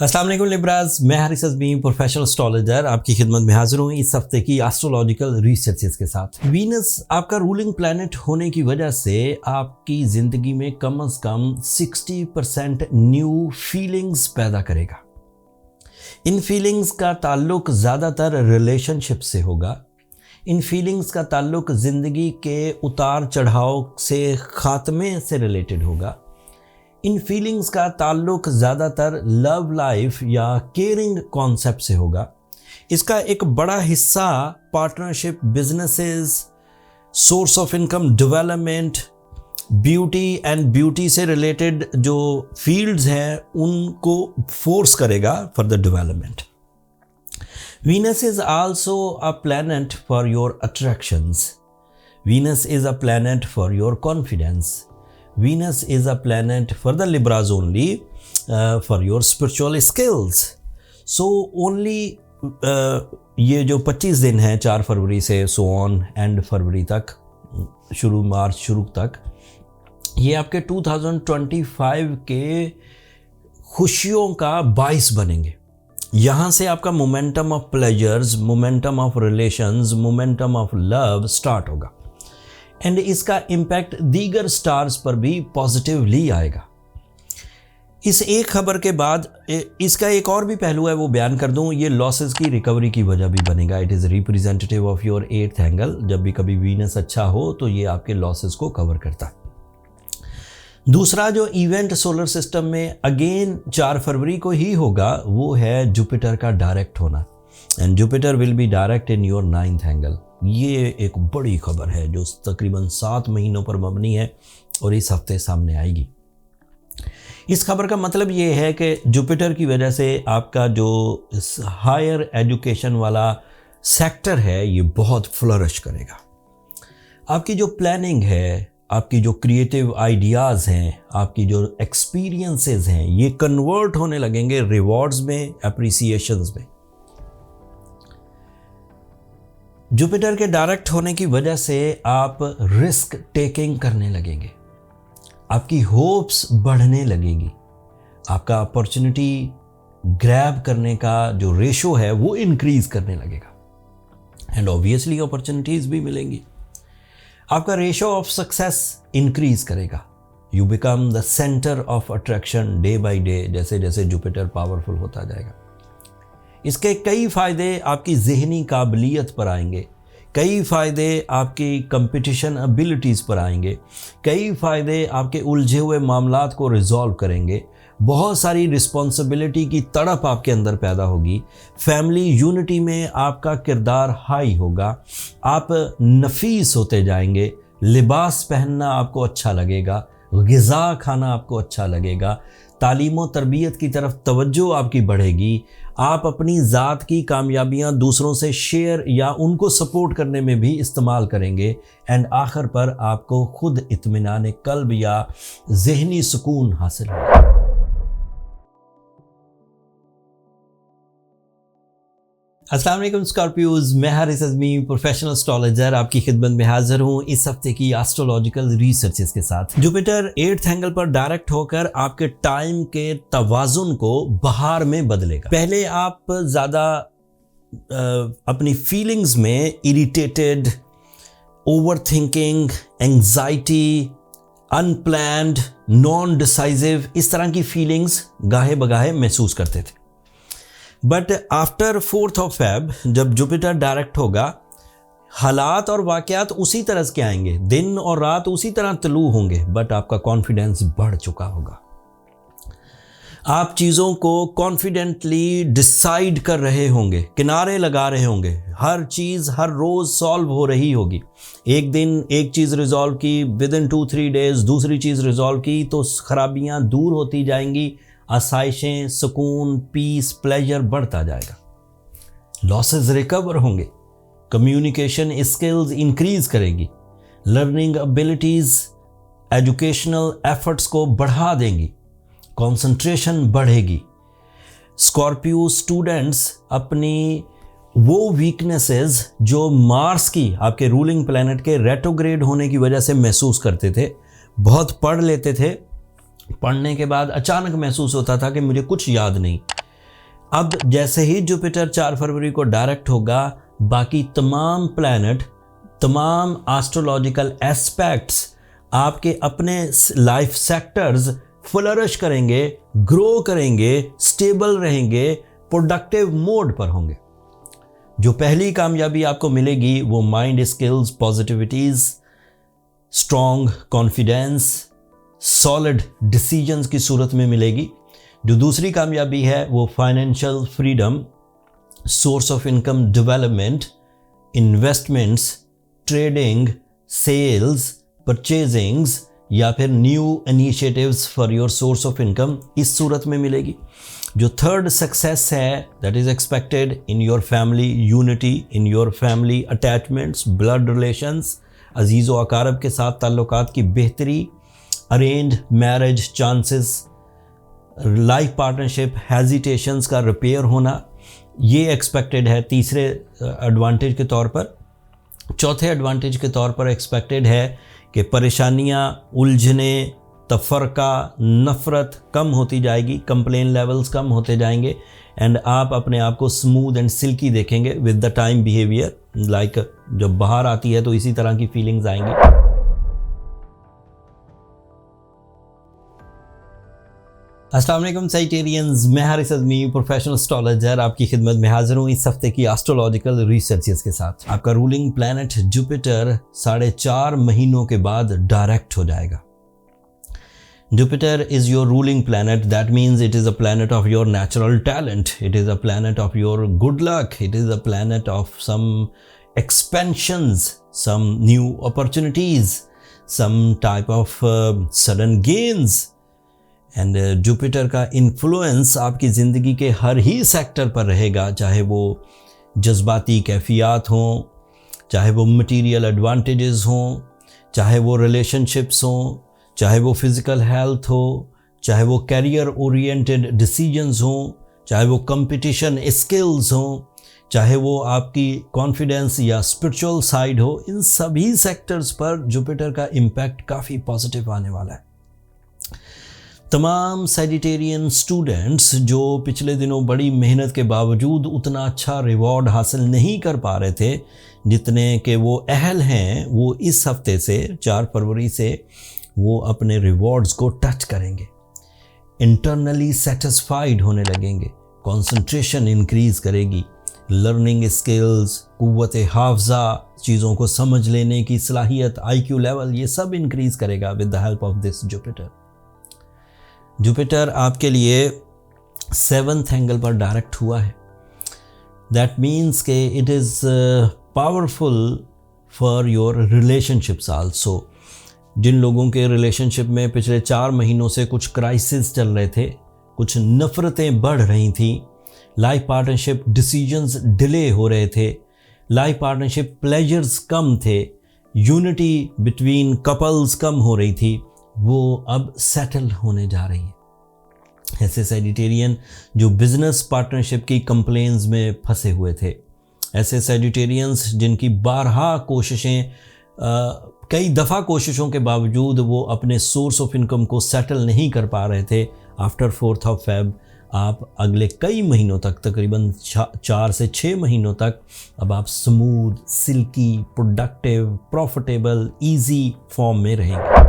अस्सलाम वालेकुम लिब्राज, मैं हारिस अज़मी प्रोफेशनल एस्ट्रोलॉजर आपकी खिदमत में हाजिर हूँ इस हफ्ते की एस्ट्रोलॉजिकल रिसर्चेस के साथ। वीनस आपका रूलिंग प्लैनेट होने की वजह से आपकी ज़िंदगी में कम से कम 60% न्यू फीलिंग्स पैदा करेगा। इन फीलिंग्स का ताल्लुक ज़्यादातर रिलेशनशिप से होगा। इन फीलिंग्स का ताल्लुक ज़िंदगी के उतार चढ़ाव से ख़ात्मे से रिलेटेड होगा। इन फीलिंग्स का ताल्लुक ज़्यादातर लव लाइफ या केयरिंग कॉन्सेप्ट से होगा। इसका एक बड़ा हिस्सा partnership, businesses, source of income, development, beauty and beauty से रिलेटेड जो फील्ड्स हैं उनको फोर्स करेगा for the development. Venus is also a planet for your attractions. Venus is a planet for your confidence. Venus is a planet for the Libras only, for your spiritual skills. So only ये जो 25 दिन हैं 4 फरवरी से so on and फरवरी तक, मार्च शुरू तक, ये आपके 2025 के खुशियों का बाइस बनेंगे। यहाँ से आपका momentum of pleasures, momentum of relations, momentum of love start होगा एंड इसका इम्पैक्ट दीगर स्टार्स पर भी पॉजिटिवली आएगा। इस एक खबर के बाद इसका एक और भी पहलू है, वो बयान कर दूं। ये लॉसेस की रिकवरी की वजह भी बनेगा। It is representative of your 8th angle. जब भी कभी वीनस अच्छा हो तो ये आपके लॉसेस को कवर करता है। दूसरा जो इवेंट सोलर सिस्टम में अगेन 4 फरवरी को ही होगा वो है जुपिटर का डायरेक्ट होना and Jupiter will be direct in your 9th angle. ये एक बड़ी खबर है जो तकरीबन 7 महीनों पर मबनी है और इस हफ्ते सामने आएगी। इस खबर का मतलब ये है कि जुपिटर की वजह से आपका जो हायर एजुकेशन वाला सेक्टर है ये बहुत फ्लरिश करेगा। आपकी जो प्लानिंग है, आपकी जो क्रिएटिव आइडियाज़ हैं, आपकी जो एक्सपीरियंसेस हैं, ये कन्वर्ट होने लगेंगे रिवॉर्ड्स में, अप्रिसिएशंस में। जुपिटर के डायरेक्ट होने की वजह से आप रिस्क टेकिंग करने लगेंगे, आपकी होप्स बढ़ने लगेगी, आपका अपॉर्चुनिटी ग्रैब करने का जो रेशो है वो इंक्रीज करने लगेगा एंड ऑब्वियसली अपॉर्चुनिटीज भी मिलेंगी। आपका रेशो ऑफ सक्सेस इंक्रीज करेगा। You become the centre of attraction day by day, जैसे जैसे जुपिटर पावरफुल होता जाएगा। इसके कई फ़ायदे आपकी ज़हनी काबिलियत पर आएंगे, कई फ़ायदे आपकी कंपटीशन एबिलिटीज़ पर आएंगे, कई फ़ायदे आपके उलझे हुए मामलात को रिजॉल्व करेंगे। बहुत सारी रिस्पॉन्सिबिलिटी की तड़प आपके अंदर पैदा होगी। फैमिली यूनिटी में आपका किरदार हाई होगा। आप नफीस होते जाएंगे। लिबास पहनना आपको अच्छा लगेगा, ग़िज़ा खाना आपको अच्छा लगेगा, तालीम व तरबियत की तरफ तवज्जो आपकी बढ़ेगी। आप अपनी ज़ात की कामयाबियां दूसरों से शेयर या उनको सपोर्ट करने में भी इस्तेमाल करेंगे एंड आखिर पर आपको खुद इत्मीनान कल्ब या ज़हनी सुकून हासिल होगा। अस्सलाम वालेकुम स्कॉर्पियोज, मैं हारिस अज़मी प्रोफेशनल एस्ट्रोलॉजर आपकी खिदमत में हाजिर हूँ इस हफ्ते की एस्ट्रोलॉजिकल रिसर्चेस के साथ। जुपिटर 8th एंगल पर डायरेक्ट होकर आपके टाइम के तवाज़ुन को बहार में बदलेगा। पहले आप ज़्यादा अपनी फीलिंग्स में irritated, over thinking, anxiety, unplanned, non decisive, इस तरह की फीलिंग्स गाहे बगाहे महसूस करते थे। But after 4th of Feb जब जुपिटर डायरेक्ट होगा, हालात और वाक़यात उसी तरह के आएंगे, दिन और रात उसी तरह तलू होंगे, बट आपका कॉन्फिडेंस बढ़ चुका होगा। आप चीज़ों को कॉन्फिडेंटली डिसाइड कर रहे होंगे, किनारे लगा रहे होंगे। हर चीज़ हर रोज़ सॉल्व हो रही होगी। एक दिन एक चीज़ रिजॉल्व की, विद इन 2-3 डेज़ दूसरी चीज़ रिजॉल्व की, तो खराबियाँ दूर होती जाएंगी, आसाइशें, सुकून, पीस, प्लेजर बढ़ता जाएगा। लॉसेस रिकवर होंगे, कम्युनिकेशन स्किल्स इंक्रीज करेगी, लर्निंग एबिलिटीज़ एजुकेशनल एफर्ट्स को बढ़ा देंगी, कंसंट्रेशन बढ़ेगी। स्कॉर्पियो स्टूडेंट्स अपनी वो वीकनेसेस जो मार्स की, आपके रूलिंग प्लैनेट के रेट्रोग्रेड होने की वजह से महसूस करते थे, बहुत पढ़ लेते थे, पढ़ने के बाद अचानक महसूस होता था कि मुझे कुछ याद नहीं, अब जैसे ही जुपिटर 4 फरवरी को डायरेक्ट होगा, बाकी तमाम प्लैनेट, तमाम एस्ट्रोलॉजिकल एस्पेक्ट्स आपके अपने लाइफ सेक्टर्स फ्लरिश करेंगे, ग्रो करेंगे, स्टेबल रहेंगे, प्रोडक्टिव मोड पर होंगे। जो पहली कामयाबी आपको मिलेगी वो mind skills, positivities, strong confidence, solid decisions की सूरत में मिलेगी। जो दूसरी कामयाबी है वो financial freedom, source of income development, investments, trading, sales, purchasings या फिर new initiatives for your source of income, इस सूरत में मिलेगी। जो थर्ड सक्सेस है that is expected in your family unity, in your family attachments, blood relations, अजीज़ व अकारब के साथ ताल्लुकात की बेहतरी, arrange marriage chances, life partnership hesitations का रिपेयर होना, ये एक्सपेक्टेड है तीसरे एडवांटेज के तौर पर। चौथे एडवांटेज के तौर पर एक्सपेक्टेड है कि परेशानियाँ, उलझने, तफरका, नफ़रत कम होती जाएगी, कंप्लेन लेवल्स कम होते जाएंगे एंड आप अपने आप को स्मूथ एंड सिल्की देखेंगे with the time behaviour. Like जब बाहर आती है तो इसी तरह की फीलिंग्स आएंगी। अस्सलाम वालेकुम साइटेरियंस, मैं हारिस अज़मी प्रोफेशनल एस्ट्रोलॉजर आपकी खिदमत में हाजिर हूँ इस हफ्ते की एस्ट्रोलॉजिकल रिसर्चेस के साथ। आपका रूलिंग प्लैनेट जुपिटर 4.5 महीनों के बाद डायरेक्ट हो जाएगा। Jupiter is your ruling planet. That means it is a planet of your natural talent. It is a planet of your good luck. It is a planet of some expansions, some new opportunities, some type of sudden gains. And Jupiter का influence आपकी ज़िंदगी के हर ही sector पर रहेगा, चाहे वो जज्बाती कैफियत हों, चाहे वो मटेरियल एडवांटेजेस हों, चाहे वो रिलेशनशिप्स हों, चाहे वो फिज़िकल हेल्थ हो, चाहे वो कैरियर ओरिएंटेड डिसीजंस हों, चाहे वो कंपटीशन स्किल्स हों, चाहे वो आपकी कॉन्फिडेंस या स्पिरिचुअल साइड हो, इन सभी सेक्टर्स पर जुपिटर का इम्पैक्ट काफ़ी पॉजिटिव आने वाला है। तमाम सैजिटेरियन स्टूडेंट्स जो पिछले दिनों बड़ी मेहनत के बावजूद उतना अच्छा रिवॉर्ड हासिल नहीं कर पा रहे थे जितने कि वो अहल हैं, वो इस हफ्ते से 4 फरवरी से वो अपने रिवॉर्ड्स को टच करेंगे, इंटरनली सेटिस्फाइड होने लगेंगे, कंसंट्रेशन इंक्रीज़ करेगी, लर्निंग स्किल्स, कुव्वत हाफ़ज़ा, चीज़ों को समझ लेने की सलाहियत, IQ लेवल, ये सब इंक्रीज़ करेगा with the help of this Jupiter. Jupiter आपके लिए 7th एंगल पर डायरेक्ट हुआ है। दैट मीन्स के it is powerful for your relationships also. जिन लोगों के रिलेशनशिप में पिछले 4 महीनों से कुछ क्राइसिस चल रहे थे, कुछ नफ़रतें बढ़ रही थी, लाइफ पार्टनरशिप डिसीजंस डिले हो रहे थे, लाइफ पार्टनरशिप प्लेजर्स कम थे, यूनिटी बिटवीन कपल्स कम हो रही थी, वो अब सेटल होने जा रही है। ऐसे सैजिटेरियन जो बिजनेस पार्टनरशिप की कंप्लेंट्स में फंसे हुए थे, ऐसे सैजिटेरियंस जिनकी बारहा कोशिशें, कई दफ़ा कोशिशों के बावजूद वो अपने सोर्स ऑफ इनकम को सेटल नहीं कर पा रहे थे, आफ्टर 4th ऑफ फेब आप अगले कई महीनों तक, तकरीबन 4 से 6 महीनों तक, अब आप smooth, silky, productive, profitable, easy form में रहेंगे।